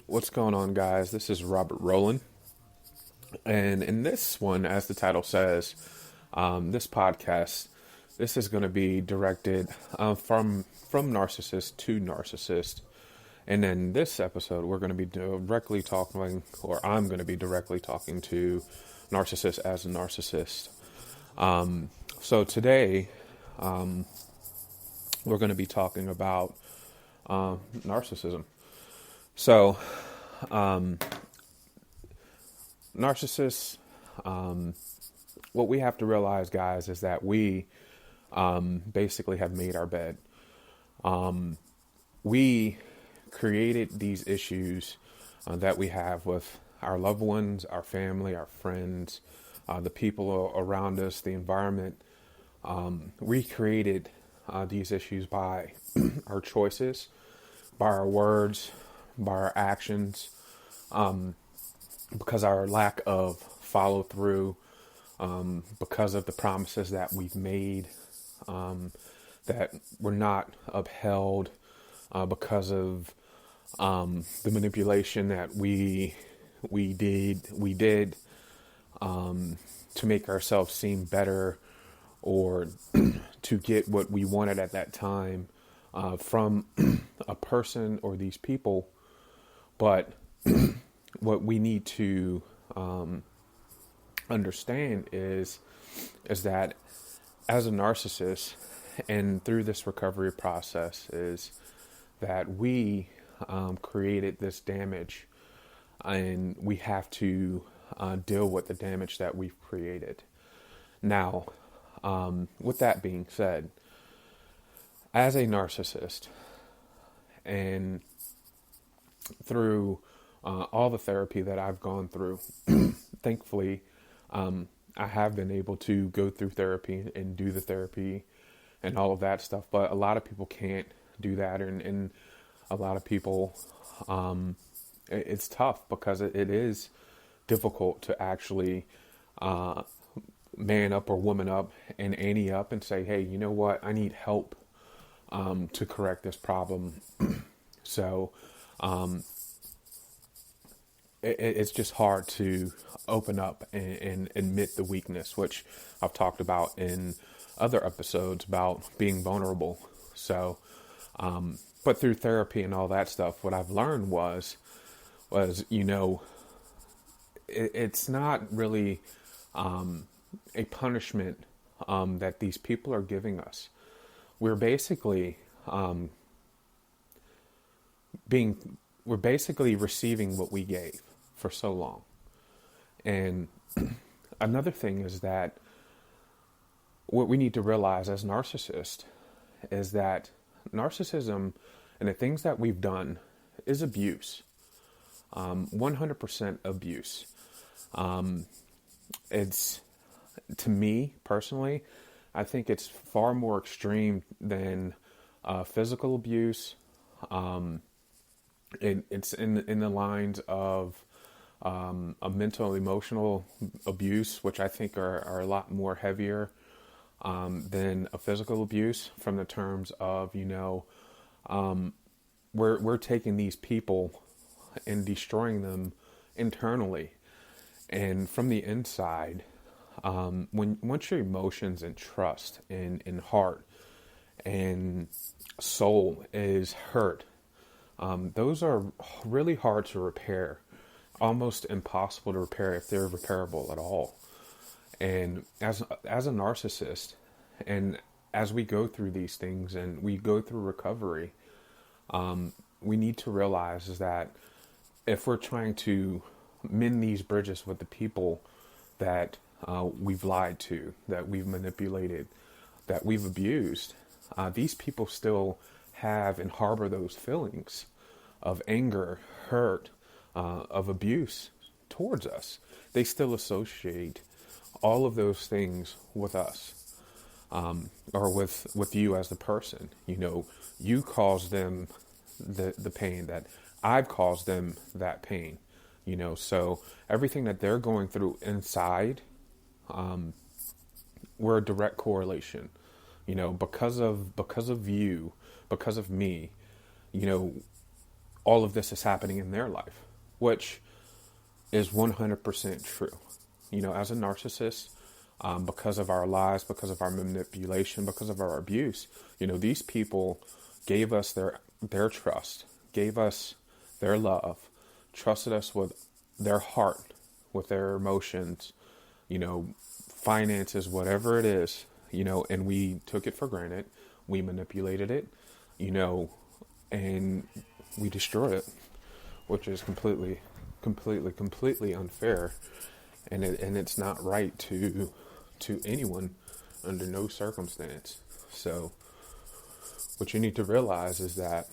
What's going on, guys? This is Robert Rowland, and in this one, as the title says, this podcast, this is going to be directed from narcissist to narcissist, and in this episode, we're going to be directly talking, or I'm going to be directly talking to narcissist as a narcissist. So today, we're going to be talking about narcissism. So, narcissists, what we have to realize, guys, is that we basically have made our bed. We created these issues that we have with our loved ones, our family, our friends, the people around us, the environment. We created these issues by our choices, by our words, by our actions, because our lack of follow through, because of the promises that we've made, that were not upheld, because of the manipulation that we did to make ourselves seem better, or to get what we wanted at that time from a person or these people. But what we need to understand is that as a narcissist, and through this recovery process, is that we created this damage, and we have to deal with the damage that we've created. Now, with that being said, as a narcissist, and through all the therapy that I've gone through, thankfully, I have been able to go through therapy and do the therapy and all of that stuff. But a lot of people can't do that. And a lot of people, it's tough because it is difficult to actually man up or woman up and ante up and say, hey, you know what? I need help to correct this problem. So, it's just hard to open up and admit the weakness, which I've talked about in other episodes about being vulnerable. So, but through therapy and all that stuff, what I've learned was, it's not really, a punishment, that these people are giving us. We're basically, we're basically receiving what we gave for so long. And another thing is that what we need to realize as narcissists is that narcissism and the things that we've done is abuse. 100% abuse. It's, to me personally, I think it's far more extreme than physical abuse. It's in the lines of a mental, emotional abuse, which I think are a lot more heavier than a physical abuse, from the terms of, we're taking these people and destroying them internally and from the inside. Once your emotions and trust and heart and soul is hurt, those are really hard to repair, almost impossible to repair if they're repairable at all. And as a narcissist, and as we go through these things and we go through recovery, we need to realize is that if we're trying to mend these bridges with the people that we've lied to, that we've manipulated, that we've abused, these people still have and harbor those feelings of anger, hurt, of abuse towards us. They still associate all of those things with us, or with you as the person. You caused them the pain, that I've caused them that pain. So everything that they're going through inside, we're a direct correlation. Because of you, because of me, all of this is happening in their life, which is 100% true. As a narcissist, because of our lies, because of our manipulation, because of our abuse, these people gave us their trust, gave us their love, trusted us with their heart, with their emotions, finances, whatever it is, and we took it for granted. We manipulated it, and we destroyed it, which is completely unfair. And it's not right to anyone under no circumstance. So what you need to realize is that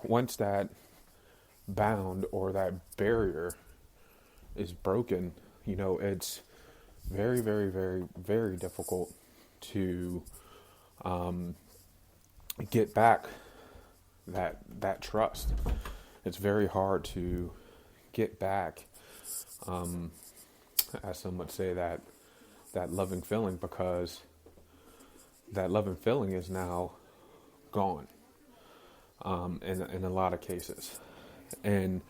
once that bound or that barrier is broken, it's very, very, very, very difficult to get back that trust. It's very hard to get back, as some would say, that loving feeling, because that loving feeling is now gone, in a lot of cases. And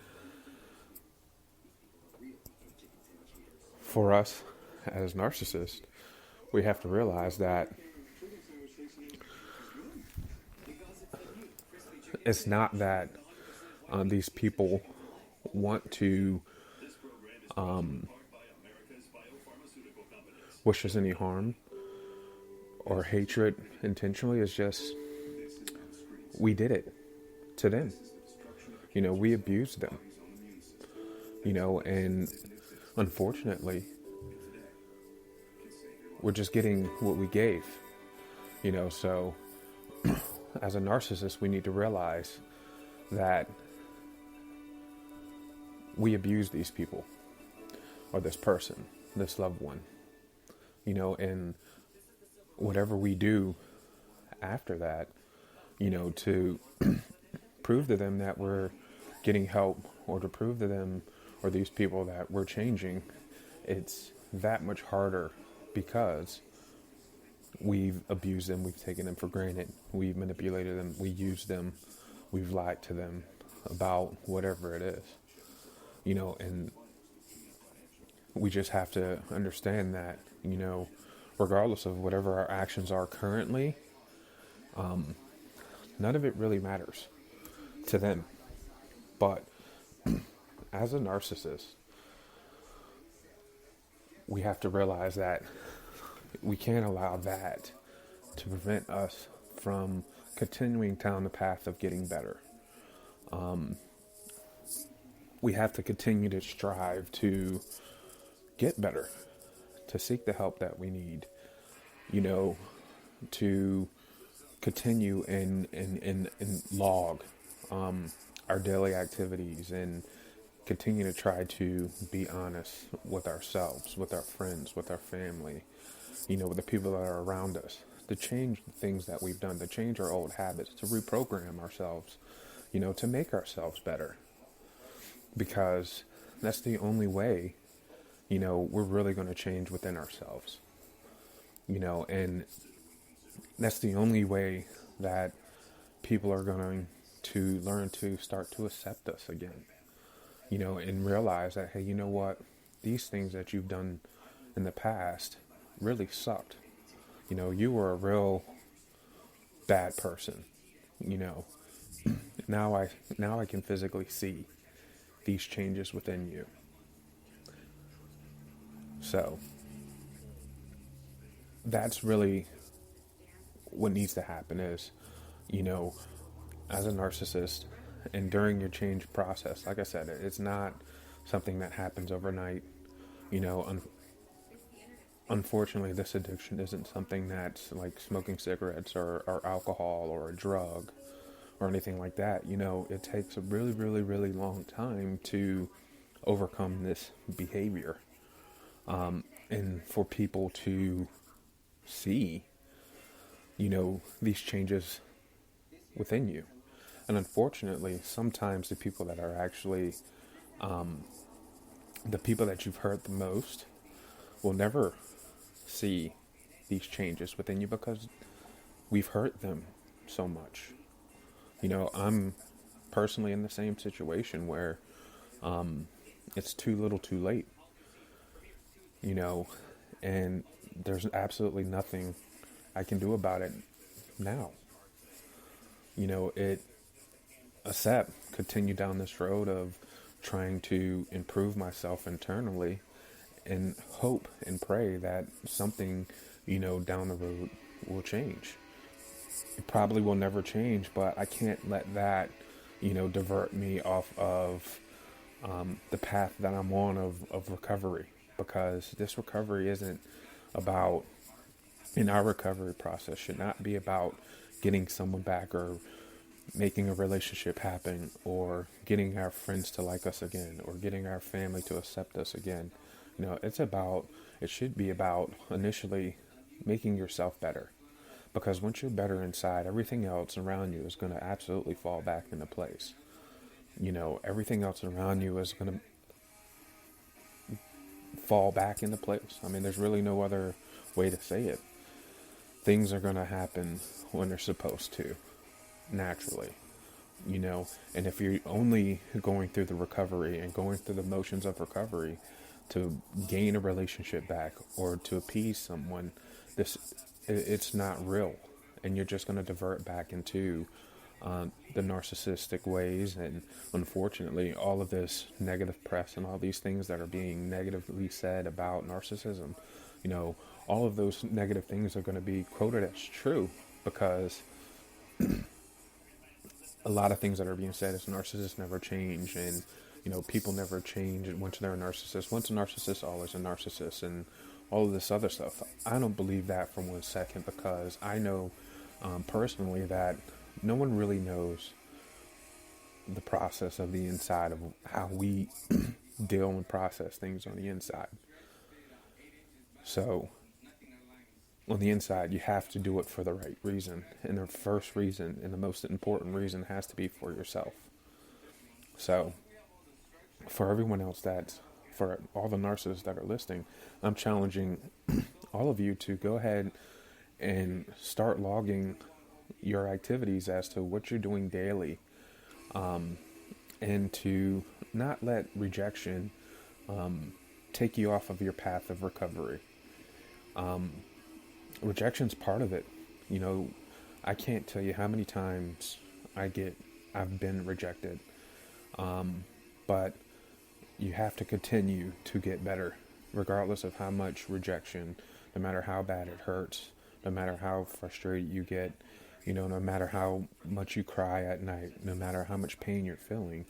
for us as narcissists, we have to realize that it's not that these people want to wish us any harm or hatred intentionally. It's just we did it to them. We abused them. And unfortunately, we're just getting what we gave. So as a narcissist, we need to realize that we abuse these people, or this person, this loved one, and whatever we do after that, to prove to them that we're getting help, or to prove to them or these people that we're changing, it's that much harder, because we've abused them, we've taken them for granted, we've manipulated them, we used them, we've lied to them about whatever it is, and we just have to understand that, regardless of whatever our actions are currently, none of it really matters to them. But as a narcissist, we have to realize that we can't allow that to prevent us from continuing down the path of getting better. We have to continue to strive to get better, to seek the help that we need, to continue and log our daily activities, and continue to try to be honest with ourselves, with our friends, with our family, with the people that are around us, to change the things that we've done, to change our old habits, to reprogram ourselves, to make ourselves better. Because that's the only way, we're really going to change within ourselves, and that's the only way that people are going to learn to start to accept us again, and realize that, hey, you know what, these things that you've done in the past really sucked. You were a real bad person. Now I can physically see these changes within you. So that's really what needs to happen is, as a narcissist, and during your change process, like I said, it's not something that happens overnight. Unfortunately, this addiction isn't something that's like smoking cigarettes or alcohol or a drug or anything like that. It takes a really, really, really long time to overcome this behavior. And for people to see, these changes within you. And unfortunately, sometimes the people that are actually, the people that you've hurt the most will never see these changes within you, because we've hurt them so much. I'm personally in the same situation where it's too little too late, you know, and there's absolutely nothing I can do about it now. You know, continue down this road of trying to improve myself internally and hope and pray that something, down the road will change. It probably will never change, but I can't let that, divert me off of the path that I'm on of recovery, because this recovery isn't about, in our recovery process, should not be about getting someone back or making a relationship happen or getting our friends to like us again or getting our family to accept us again. It should be about initially making yourself better. Because once you're better inside, everything else around you is going to absolutely fall back into place. Everything else around you is going to fall back into place. I mean, there's really no other way to say it. Things are going to happen when they're supposed to, naturally. And if you're only going through the recovery and going through the motions of recovery to gain a relationship back or to appease someone, it's not real, and you're just going to divert back into the narcissistic ways. And unfortunately, all of this negative press and all these things that are being negatively said about narcissism, all of those negative things are going to be quoted as true, because a lot of things that are being said is narcissists never change, and people never change once they're a narcissist. Once a narcissist, always a narcissist, and all of this other stuff. I don't believe that for 1 second, because I know personally that no one really knows the process of the inside of how we deal and process things on the inside. So on the inside, you have to do it for the right reason. And the first reason and the most important reason has to be for yourself. So for everyone else for all the narcissists that are listening, I'm challenging all of you to go ahead and start logging your activities as to what you're doing daily, and to not let rejection take you off of your path of recovery. Rejection's part of it. I can't tell you how many times I've been rejected, but you have to continue to get better, regardless of how much rejection, no matter how bad it hurts, no matter how frustrated you get, no matter how much you cry at night, no matter how much pain you're feeling,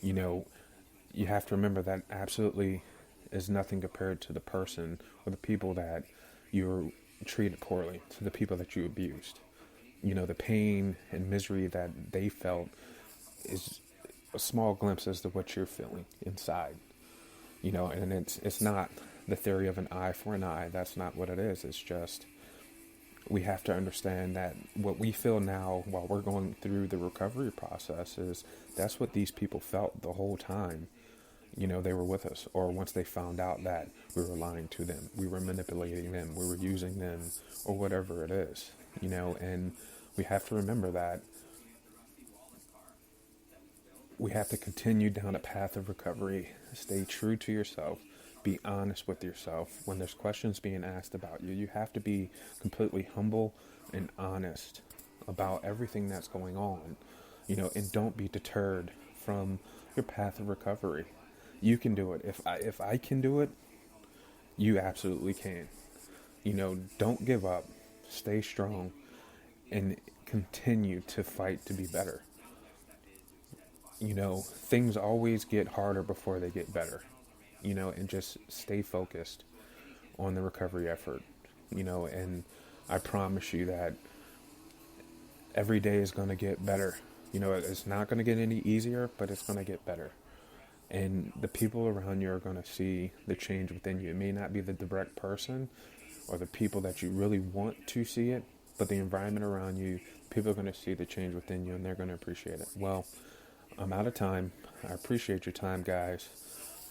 you have to remember that absolutely is nothing compared to the person or the people that you're treated poorly, to the people that you abused. The pain and misery that they felt is a small glimpse as to what you're feeling inside, and it's not the theory of an eye for an eye. That's not what it is. It's just, we have to understand that what we feel now while we're going through the recovery process that's what these people felt the whole time, they were with us, or once they found out that we were lying to them, we were manipulating them, we were using them, or whatever it is, and we have to remember that we have to continue down a path of recovery. Stay true to yourself. Be honest with yourself. When there's questions being asked about you, you have to be completely humble and honest about everything that's going on, and don't be deterred from your path of recovery. You can do it. If I can do it, you absolutely can. Don't give up. Stay strong and continue to fight to be better. Things always get harder before they get better, and just stay focused on the recovery effort, and I promise you that every day is going to get better. It's not going to get any easier, but it's going to get better. And the people around you are going to see the change within you. It may not be the direct person or the people that you really want to see it, but the environment around you, people are going to see the change within you, and they're going to appreciate it. Well, I'm out of time. I appreciate your time, guys.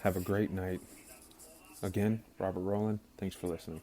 Have a great night. Again, Robert Rowland, thanks for listening.